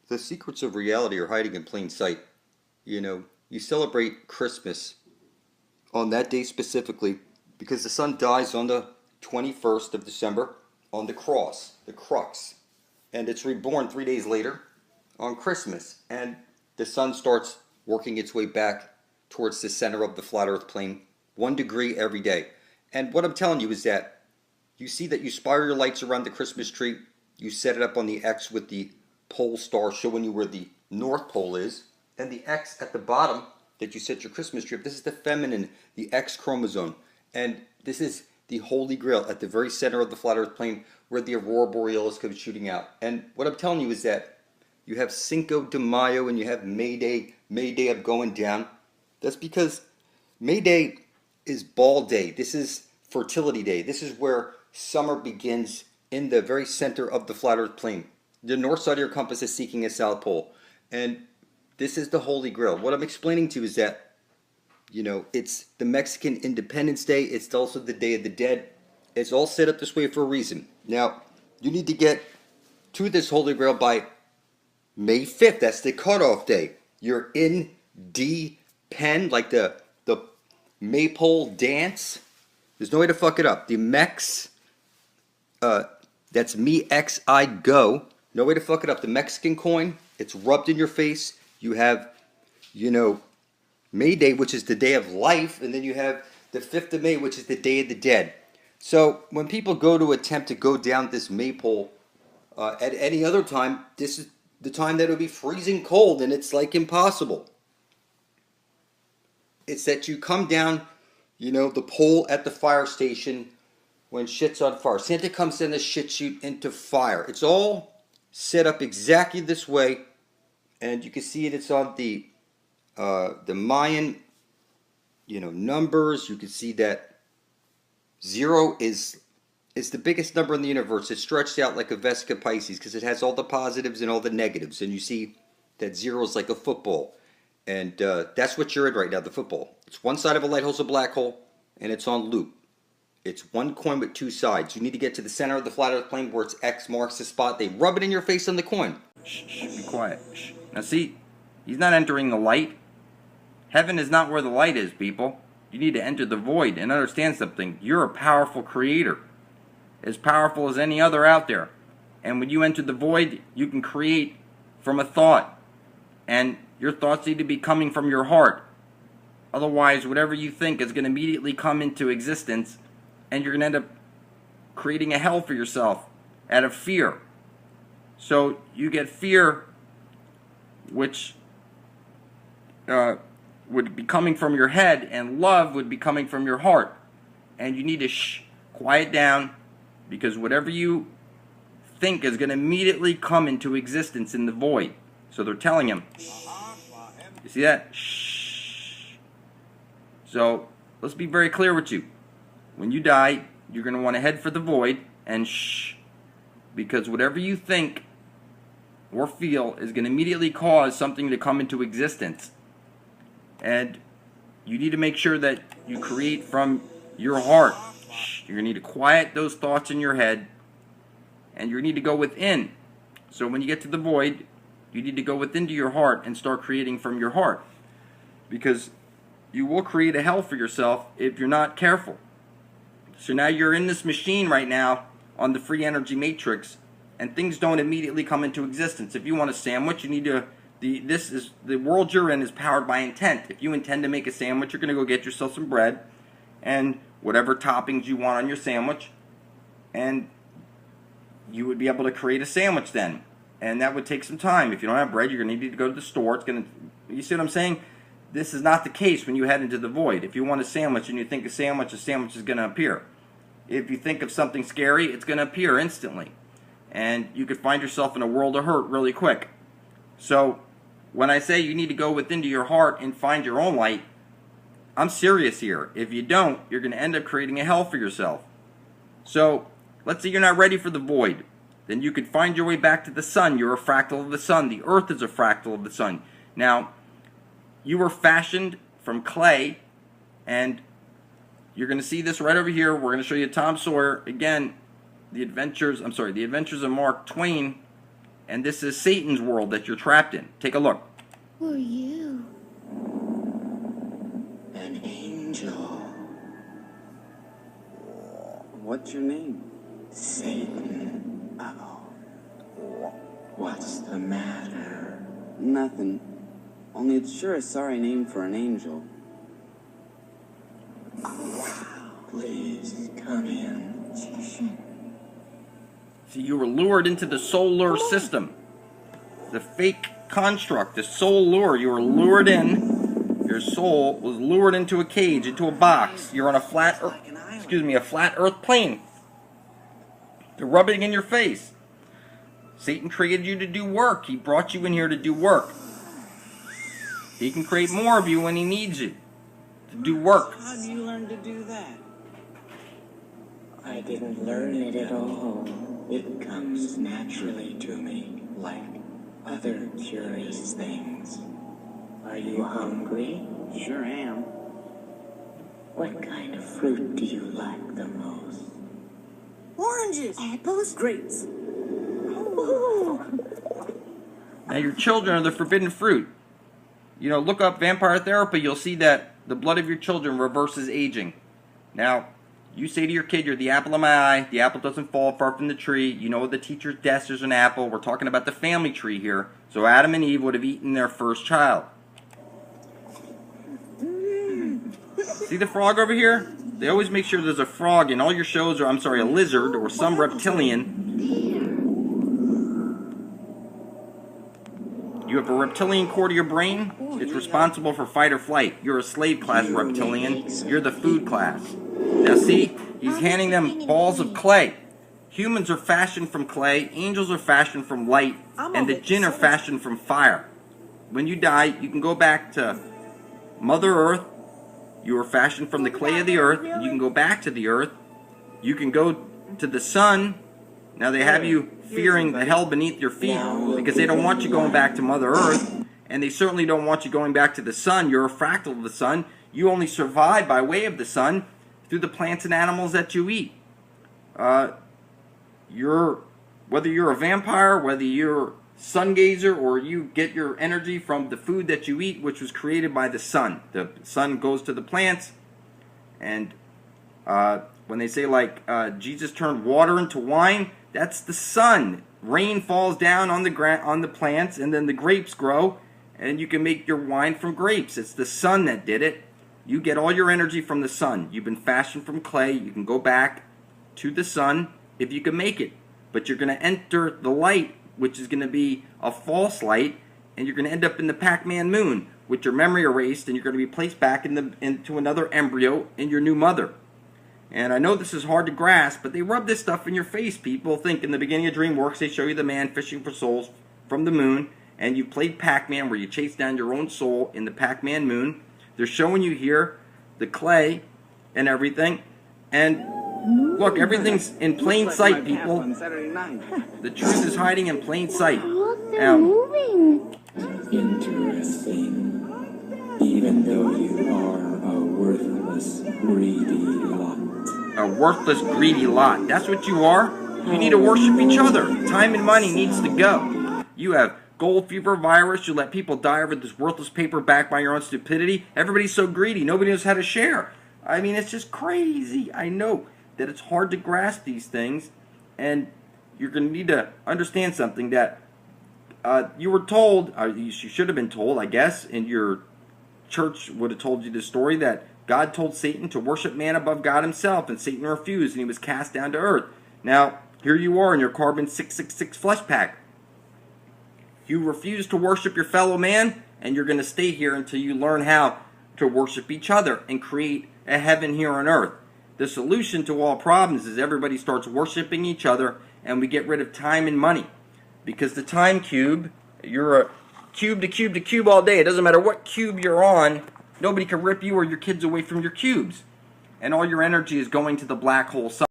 The secrets of reality are hiding in plain sight. You celebrate Christmas on that day specifically because the sun dies on the 21st of December on the cross, the crux, and it's reborn 3 days later on Christmas. And the sun starts working its way back towards the center of the flat earth plane 1 degree every day. And what I'm telling you is that you see that you spiral your lights around the Christmas tree, you set it up on the X with the pole star showing you where the North Pole is, and the X at the bottom that you set your Christmas tree up. This is the feminine, the X chromosome. And this is the Holy Grail at the very center of the flat earth plane where the Aurora Borealis comes shooting out. And what I'm telling you is that you have Cinco de Mayo and you have May Day, May Day up going down. That's because May Day is ball day. This is fertility day. This is where summer begins in the very center of the flat earth plane. The north side of your compass is seeking a south pole. And this is the Holy Grail. What I'm explaining to you is that, it's the Mexican Independence Day. It's also the Day of the Dead. It's all set up this way for a reason. Now, you need to get to this Holy Grail by May 5th. That's the cutoff day. You're in D pen, like the maypole dance. There's no way to fuck it up. The Mex, that's me X I go. No way to fuck it up. The Mexican coin, it's rubbed in your face. You have, May Day, which is the day of life, and then you have the 5th of May, which is the Day of the Dead. So when people go to attempt to go down this maypole at any other time, this is the time that it would be freezing cold, and it's like impossible. It's that you come down, the pole at the fire station when shit's on fire. Santa comes in the shit chute into fire. It's all set up exactly this way, and you can see it. It's on the Mayan, numbers. You can see that 0 is the biggest number in the universe. It's stretched out like a Vesica Pisces because it has all the positives and all the negatives. And you see that 0 is like a football. And that's what you're in right now, the football. It's one side of a light hole's a black hole, and it's on loop. It's one coin with two sides. You need to get to the center of the flat earth plane where it's X marks the spot. They rub it in your face on the coin. Shh, be quiet. Shh. Now see, he's not entering the light. Heaven is not where the light is, people. You need to enter the void and understand something. You're a powerful creator, as powerful as any other out there. And when you enter the void, you can create from a thought. And your thoughts need to be coming from your heart. Otherwise, whatever you think is going to immediately come into existence, and you're going to end up creating a hell for yourself out of fear. So you get fear, which would be coming from your head, and love would be coming from your heart. And you need to quiet down, because whatever you think is going to immediately come into existence in the void. So they're telling him. You see that? Shh. So let's be very clear with you. When you die, you're going to want to head for the void and shh. Because whatever you think or feel is going to immediately cause something to come into existence. And you need to make sure that you create from your heart. Shh. You're going to need to quiet those thoughts in your head. And you need to go within. So when you get to the void, you need to go within to your heart and start creating from your heart. Because you will create a hell for yourself if you're not careful. So now you're in this machine right now on the free energy matrix, and things don't immediately come into existence. If you want a sandwich, you need to. The world you're in is powered by intent. If you intend to make a sandwich, you're going to go get yourself some bread and whatever toppings you want on your sandwich, and you would be able to create a sandwich then. And that would take some time. If you don't have bread, you're going to need to go to the store. It's going to. You see what I'm saying? This is not the case when you head into the void. If you want a sandwich and you think a sandwich is going to appear. If you think of something scary, it's going to appear instantly. And you could find yourself in a world of hurt really quick. So when I say you need to go within to your heart and find your own light, I'm serious here. If you don't, you're going to end up creating a hell for yourself. So let's say you're not ready for the void. Then you could find your way back to the sun. You're a fractal of the sun. The earth is a fractal of the sun. Now, you were fashioned from clay, and you're going to see this right over here. We're going to show you Tom Sawyer. Again, the adventures of Mark Twain. And this is Satan's world that you're trapped in. Take a look. Who are you? An angel. What's your name? Satan. Uh-oh. What's the matter? Nothing. Only it's sure a sorry name for an angel. Please, come in. See, you were lured into the soul lure system. The fake construct, the soul lure. You were lured in. Your soul was lured into a cage, into a box. You're on a flat earth plane. They're rubbing in your face. Satan created you to do work. He brought you in here to do work. He can create more of you when he needs you to do work. How do you learn to do that? I didn't learn it at all. It comes naturally to me, like other curious things. Are you hungry? Sure am. What kind of fruit do you like the most? Oranges. Apples. Grapes. Ooh. Now your children are the forbidden fruit. You know, look up vampire therapy. You'll see that the blood of your children reverses aging. Now, you say to your kid, you're the apple of my eye. The apple doesn't fall far from the tree. You know the teacher's desk is an apple. We're talking about the family tree here. So Adam and Eve would have eaten their first child. See the frog over here? They always make sure there's a frog in all your shows, or I'm sorry, a lizard or some reptilian. You have a reptilian core to your brain. It's responsible for fight or flight. You're a slave class reptilian. You're the food class. Now see, he's handing them balls of clay. Humans are fashioned from clay, angels are fashioned from light, and the jinn are fashioned from fire. When you die, you can go back to Mother Earth. You are fashioned from the clay of the earth. You can go back to the earth. You can go to the sun. Now they have you fearing the hell beneath your feet because they don't want you going back to Mother Earth, and they certainly don't want you going back to the sun. You're a fractal of the sun. You only survive by way of the sun through the plants and animals that you eat. Whether you're a vampire, whether you're sun gazer, or you get your energy from the food that you eat, which was created by the sun. The sun goes to the plants, and when they say Jesus turned water into wine, that's the sun. Rain falls down on the plants, and then the grapes grow, and you can make your wine from grapes. It's the sun that did it. You get all your energy from the sun. You've been fashioned from clay. You can go back to the sun if you can make it. But you're going to enter the light, which is going to be a false light, and you're going to end up in the Pac-Man moon with your memory erased, and you're going to be placed back into another embryo in your new mother. And I know this is hard to grasp, but they rub this stuff in your face. People think in the beginning of DreamWorks they show you the man fishing for souls from the moon, and you played Pac-Man where you chase down your own soul in the Pac-Man moon. They're showing you here the clay and everything, and look, everything's in plain sight, people. The truth is hiding in plain sight. Look, they're Now, moving. Interesting. Even though you are a worthless, greedy lot. a worthless, greedy lot. That's what you are. You need to worship each other. Time and money needs to go. You have gold fever virus. You let people die over this worthless paper backed by your own stupidity. Everybody's so greedy. Nobody knows how to share. I mean, it's just crazy. I know that it's hard to grasp these things, and you're going to need to understand something that you were told, you should have been told, I guess, and your church would have told you the story that God told Satan to worship man above God himself, and Satan refused, and he was cast down to earth. Now, here you are in your carbon 666 flesh pack. You refuse to worship your fellow man, and you're going to stay here until you learn how to worship each other and create a heaven here on earth. The solution to all problems is everybody starts worshiping each other, and we get rid of time and money. Because the time cube, you're a cube to cube to cube all day. It doesn't matter what cube you're on. Nobody can rip you or your kids away from your cubes. And all your energy is going to the black hole side.